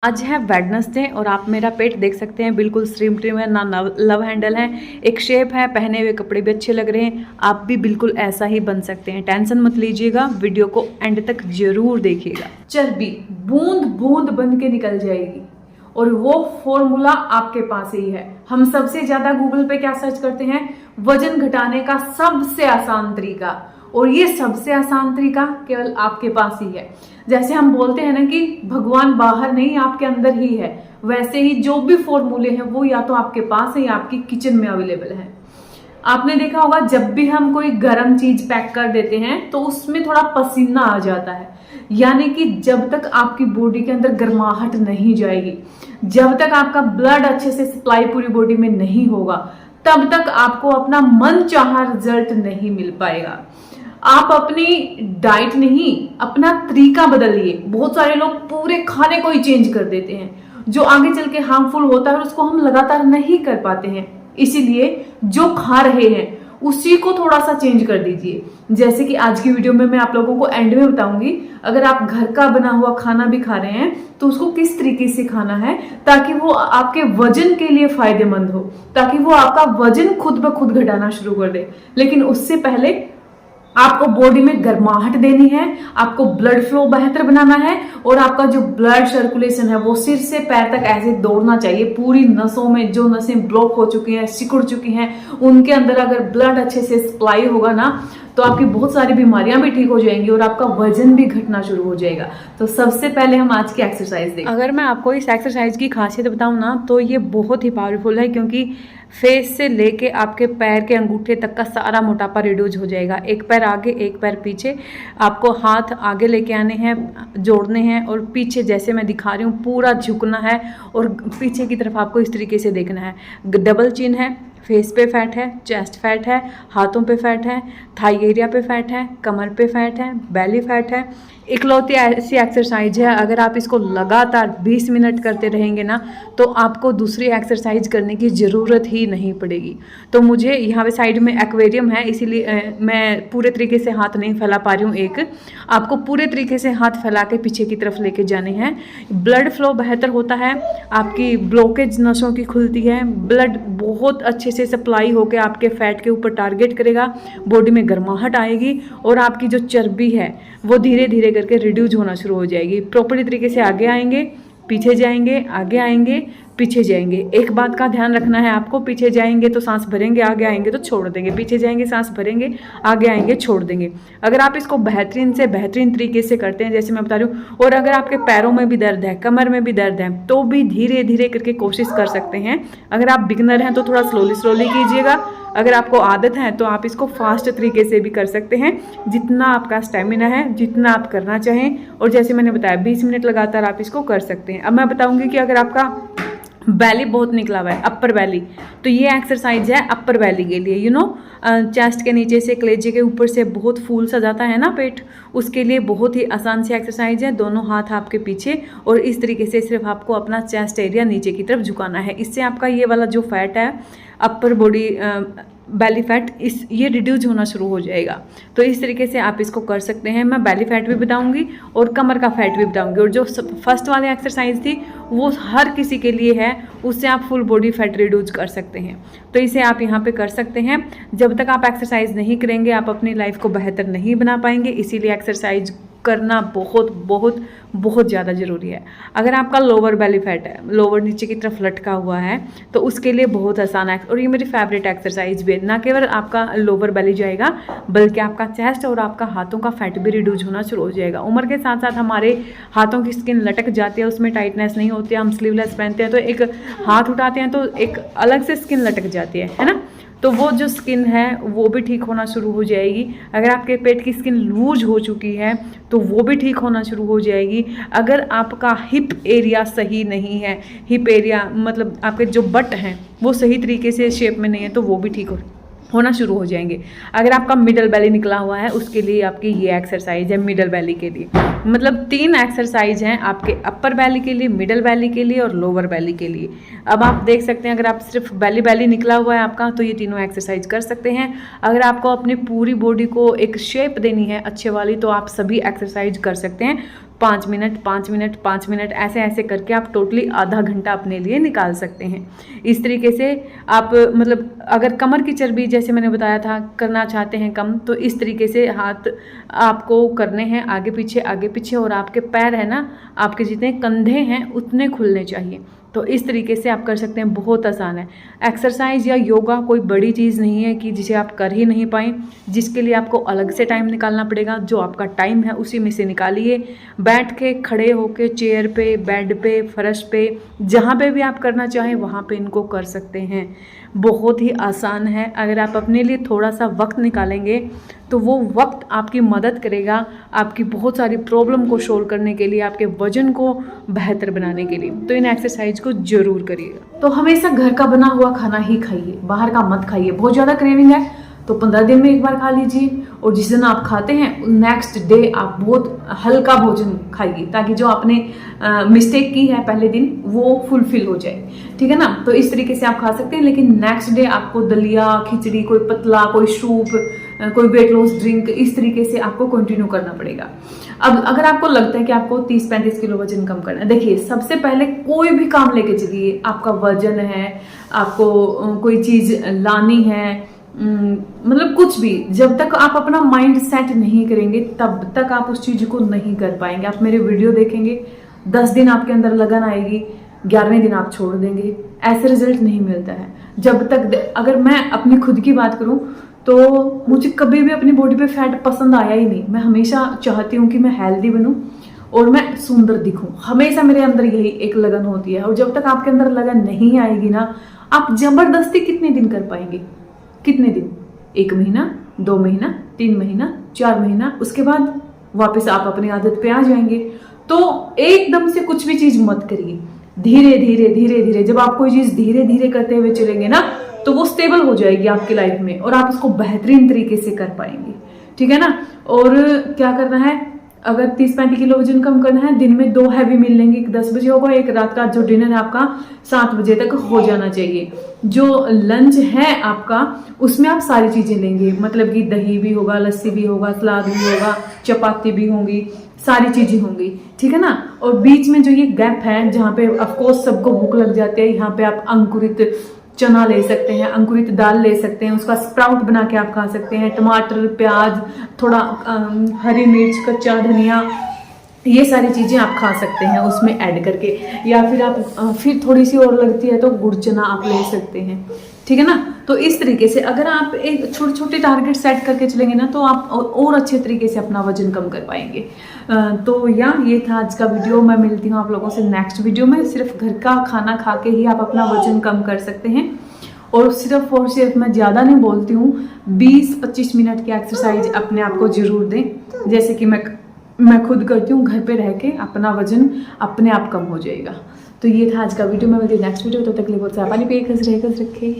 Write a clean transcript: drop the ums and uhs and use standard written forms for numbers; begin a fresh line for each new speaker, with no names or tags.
आज है वेडनेसडे और आप मेरा पेट देख सकते हैं, बिल्कुल स्लिम ट्रिम है, ना लव हैंडल है, एक शेप है, पहने हुए कपड़े भी अच्छे लग रहे हैं। आप भी बिल्कुल ऐसा ही बन सकते हैं। टेंशन मत लीजिएगा, वीडियो को एंड तक जरूर देखिएगा। चर्बी बूंद बूंद बन के निकल जाएगी और वो फॉर्मूला आपके पास ही है। हम सबसे ज्यादा गूगल पे क्या सर्च करते हैं? वजन घटाने का सबसे आसान तरीका, और ये सबसे आसान तरीका केवल आपके पास ही है। जैसे हम बोलते हैं ना कि भगवान बाहर नहीं, आपके अंदर ही है, वैसे ही जो भी फॉर्मूले हैं वो या तो आपके पास है या आपकी किचन में अवेलेबल है। आपने देखा होगा जब भी हम कोई गर्म चीज पैक कर देते हैं तो उसमें थोड़ा पसीना आ जाता है, यानी कि जब तक आपकी बॉडी के अंदर गर्माहट नहीं जाएगी, जब तक आपका ब्लड अच्छे से सप्लाई पूरी बॉडी में नहीं होगा, तब तक आपको अपना मन चाहा रिजल्ट नहीं मिल पाएगा। आप अपनी डाइट नहीं, अपना तरीका बदलिए। बहुत सारे लोग पूरे खाने को ही चेंज कर देते हैं, जो आगे चल के हार्मफुल होता है और उसको हम लगातार नहीं कर पाते हैं। इसीलिए जो खा रहे हैं उसी को थोड़ा सा चेंज कर दीजिए। जैसे कि आज की वीडियो में मैं आप लोगों को एंड में बताऊंगी, अगर आप घर का बना हुआ खाना भी खा रहे हैं तो उसको किस तरीके से खाना है ताकि वो आपके वजन के लिए फायदेमंद हो, ताकि वो आपका वजन खुद ब खुद घटाना शुरू कर दे। लेकिन उससे पहले आपको बॉडी में गर्माहट देनी है, आपको ब्लड फ्लो बेहतर बनाना है, और आपका जो ब्लड सर्कुलेशन है वो सिर से पैर तक ऐसे दौड़ना चाहिए। पूरी नसों में जो नसें ब्लॉक हो चुकी हैं, सिकुड़ चुकी हैं, उनके अंदर अगर ब्लड अच्छे से सप्लाई होगा ना तो आपकी बहुत सारी बीमारियां भी ठीक हो जाएंगी और आपका वजन भी घटना शुरू हो जाएगा। तो सबसे पहले हम आज की एक्सरसाइज देखें। अगर मैं आपको इस एक्सरसाइज की खासियत बताऊं ना तो ये बहुत ही पावरफुल है, क्योंकि फेस से लेके आपके पैर के अंगूठे तक का सारा मोटापा रिड्यूस हो जाएगा। एक पैर आगे, एक पैर पीछे, आपको हाथ आगे लेके आने हैं, जोड़ने हैं, और पीछे जैसे मैं दिखा रही हूँ पूरा झुकना है और पीछे की तरफ आपको इस तरीके से देखना है। डबल चिन है, फेस पे फैट है, चेस्ट फैट है, हाथों पे फैट है, थाई एरिया पे फैट है, कमर पे फैट है, बेली फैट है। इकलौती ऐसी एक्सरसाइज है, अगर आप इसको लगातार 20 मिनट करते रहेंगे ना तो आपको दूसरी एक्सरसाइज करने की ज़रूरत ही नहीं पड़ेगी। तो मुझे यहाँ पे साइड में एक्वेरियम है, इसीलिए मैं पूरे तरीके से हाथ नहीं फैला पा रही हूँ। एक आपको पूरे तरीके से हाथ फैला के पीछे की तरफ लेके जाने हैं। ब्लड फ्लो बेहतर होता है, आपकी ब्लॉकेज नसों की खुलती है, ब्लड बहुत अच्छे से सप्लाई होकर आपके फैट के ऊपर टारगेट करेगा, बॉडी में गर्माहट आएगी और आपकी जो चर्बी है वो धीरे धीरे करके रिड्यूस होना शुरू हो जाएगी। प्रॉपर्ली तरीके से आगे आएंगे, पीछे जाएंगे, आगे आएंगे, पीछे जाएंगे। एक बात का ध्यान रखना है आपको, पीछे जाएंगे तो सांस भरेंगे, आगे आएंगे तो छोड़ देंगे, पीछे जाएंगे सांस भरेंगे, आगे आएंगे छोड़ देंगे। अगर आप इसको बेहतरीन से बेहतरीन तरीके से करते हैं जैसे मैं बता रही हूँ, और अगर आपके पैरों में भी दर्द है, कमर में भी दर्द है, तो भी धीरे धीरे करके कोशिश कर सकते हैं। अगर आप बिगनर हैं तो थोड़ा स्लोली कीजिएगा, अगर आपको आदत है तो आप इसको फास्ट तरीके से भी कर सकते हैं, जितना आपका स्टेमिना है, जितना आप करना चाहें। और जैसे मैंने बताया 20 मिनट लगातार आप इसको कर सकते हैं। अब मैं बताऊंगी कि अगर आपका बैली बहुत निकला हुआ है, अपर बैली, तो ये एक्सरसाइज है अपर बैली के लिए। चेस्ट के नीचे से कलेजे के ऊपर से बहुत फूल सा जाता है ना पेट, उसके लिए बहुत ही आसान सी एक्सरसाइज है। दोनों हाथ आपके पीछे और इस तरीके से सिर्फ आपको अपना चेस्ट एरिया नीचे की तरफ झुकाना है। इससे आपका ये वाला जो फैट है, अपर बॉडी बैली फैट, ये रिड्यूस होना शुरू हो जाएगा। तो इस तरीके से आप इसको कर सकते हैं। मैं बैली फैट भी बताऊंगी और कमर का फैट भी बताऊंगी। और जो फर्स्ट वाली एक्सरसाइज थी वो हर किसी के लिए है, उससे आप फुल बॉडी फैट रिड्यूस कर सकते हैं। तो इसे आप यहाँ पे कर सकते हैं। जब तक आप एक्सरसाइज नहीं करेंगे आप अपनी लाइफ को बेहतर नहीं बना पाएंगे, इसीलिए एक्सरसाइज करना बहुत बहुत बहुत ज़्यादा ज़रूरी है। अगर आपका लोअर बेली फैट है, लोअर नीचे की तरफ लटका हुआ है, तो उसके लिए बहुत आसान है। और ये मेरी फेवरेट एक्सरसाइज भी है। ना केवल आपका लोअर बेली जाएगा बल्कि आपका चेस्ट और आपका हाथों का फैट भी रिड्यूस होना शुरू हो जाएगा। उम्र के साथ साथ हमारे हाथों की स्किन लटक जाती है, उसमें टाइटनेस नहीं होती है। हम स्लीवलेस पहनते हैं तो एक हाथ उठाते हैं तो एक अलग से स्किन लटक जाती है ना, तो वो जो स्किन है वो भी ठीक होना शुरू हो जाएगी। अगर आपके पेट की स्किन लूज हो चुकी है तो वो भी ठीक होना शुरू हो जाएगी। अगर आपका हिप एरिया सही नहीं है, हिप एरिया मतलब आपके जो बट हैं वो सही तरीके से शेप में नहीं है, तो वो भी ठीक होना शुरू हो जाएंगे। अगर आपका मिडल बेली निकला हुआ है उसके लिए आपकी ये एक्सरसाइज है मिडल बेली के लिए। मतलब 3 एक्सरसाइज हैं आपके अपर बेली के लिए, मिडल बेली के लिए और लोअर बेली के लिए। अब आप देख सकते हैं अगर आप सिर्फ बेली निकला हुआ है आपका तो ये तीनों एक्सरसाइज कर सकते हैं। अगर आपको अपनी पूरी बॉडी को एक शेप देनी है अच्छे वाली तो आप सभी एक्सरसाइज कर सकते हैं। 5 मिनट 5 मिनट 5 मिनट ऐसे ऐसे करके आप टोटली आधा घंटा अपने लिए निकाल सकते हैं। इस तरीके से आप मतलब अगर कमर की चर्बी जैसे मैंने बताया था करना चाहते हैं कम, तो इस तरीके से हाथ आपको करने हैं आगे पीछे, और आपके पैर है ना, आपके जितने कंधे हैं उतने खुलने चाहिए। तो इस तरीके से आप कर सकते हैं, बहुत आसान है। एक्सरसाइज या योगा कोई बड़ी चीज़ नहीं है कि जिसे आप कर ही नहीं पाएँ, जिसके लिए आपको अलग से टाइम निकालना पड़ेगा। जो आपका टाइम है उसी में से निकालिए, बैठ के, खड़े होके, चेयर पे, बेड पे, फर्श पे, जहाँ पे भी आप करना चाहें वहाँ पे इनको कर सकते हैं। बहुत ही आसान है। अगर आप अपने लिए थोड़ा सा वक्त निकालेंगे तो वो वक्त आपकी मदद करेगा आपकी बहुत सारी प्रॉब्लम को सोल्व करने के लिए, आपके वजन को बेहतर बनाने के लिए। तो इन एक्सरसाइज को जरूर करिएगा। तो हमेशा घर का बना हुआ खाना ही खाइए, बाहर का मत खाइए। बहुत ज़्यादा क्रेविंग है तो 15 दिन में एक बार खा लीजिए, और जिस दिन आप खाते हैं नेक्स्ट डे आप बहुत हल्का भोजन खाइए, ताकि जो आपने मिस्टेक की है पहले दिन वो फुलफिल हो जाए, ठीक है ना। तो इस तरीके से आप खा सकते हैं, लेकिन नेक्स्ट डे आपको दलिया, खिचड़ी, कोई पतला, कोई सूप, कोई वेट लॉस ड्रिंक, इस तरीके से आपको कंटिन्यू करना पड़ेगा। अब अगर आपको लगता है कि आपको 30-35 किलो वजन कम करना है, देखिए सबसे पहले कोई भी काम लेके चलिए। आपका वजन है, आपको कोई चीज लानी है, मतलब कुछ भी, जब तक आप अपना माइंड सेट नहीं करेंगे तब तक आप उस चीज को नहीं कर पाएंगे। आप मेरे वीडियो देखेंगे, 10 दिन आपके अंदर लगन आएगी, 11वें दिन आप छोड़ देंगे, ऐसे रिजल्ट नहीं मिलता है। जब तक, अगर मैं अपनी खुद की बात करूं तो मुझे कभी भी अपनी बॉडी पे फैट पसंद आया ही नहीं। मैं हमेशा चाहती हूँ कि मैं हेल्दी बनूं और मैं सुंदर दिखूं, हमेशा मेरे अंदर यही एक लगन होती है। और जब तक आपके अंदर लगन नहीं आएगी ना, आप जबरदस्ती कितने दिन कर पाएंगे? कितने दिन? 1 महीना, 2 महीना, 3 महीना, 4 महीना, उसके बाद वापस आप अपनी आदत पे आ जाएंगे। तो एकदम से कुछ भी चीज मत करिए, धीरे धीरे धीरे धीरे। जब आप कोई चीज धीरे धीरे करते हुए चलेंगे ना, तो वो स्टेबल हो जाएगी आपकी लाइफ में और आप उसको बेहतरीन तरीके से कर पाएंगे, ठीक है ना। और क्या करना है, अगर 30-35 किलो वजन कम करना है, दिन में 2 हैवी मील लेंगे। एक 10 बजे होगा, एक रात का जो डिनर है आपका 7 बजे तक हो जाना चाहिए। जो लंच है आपका उसमें आप सारी चीजें लेंगे, मतलब कि दही भी होगा, लस्सी भी होगा, सलाद भी होगा, चपाती भी होंगी, सारी चीजें होंगी, ठीक है ना। और बीच में जो ये गैप है जहाँ पे ऑफकोर्स सबको भूख लग जाती है, यहाँ पे आप अंकुरित चना ले सकते हैं, अंकुरित दाल ले सकते हैं, उसका स्प्राउट बना के आप खा सकते हैं। टमाटर, प्याज, थोड़ा हरी मिर्च, कच्चा धनिया, ये सारी चीजें आप खा सकते हैं उसमें ऐड करके। या फिर आप फिर थोड़ी सी और लगती है तो गुड़ चना आप ले सकते हैं, ठीक है ना। तो इस तरीके से अगर आप एक छोटे छोटे टारगेट सेट करके चलेंगे ना, तो आप और अच्छे तरीके से अपना वजन कम कर पाएंगे। तो ये था आज का वीडियो। मैं मिलती हूँ आप लोगों से नेक्स्ट वीडियो में। सिर्फ घर का खाना खा के ही आप अपना वजन कम कर सकते हैं। और सिर्फ मैं ज़्यादा नहीं बोलती हूँ, 20-25 मिनट की एक्सरसाइज अपने आप को जरूर दें, जैसे कि मैं खुद करती हूँ। घर पे रह के अपना वजन अपने आप कम हो जाएगा। तो ये था आज का वीडियो। मैं मिलती हूँ नेक्स्ट वीडियो। तो तक के लिए बहुत सारा पानी पिए, खुश रहे, खुश रखे।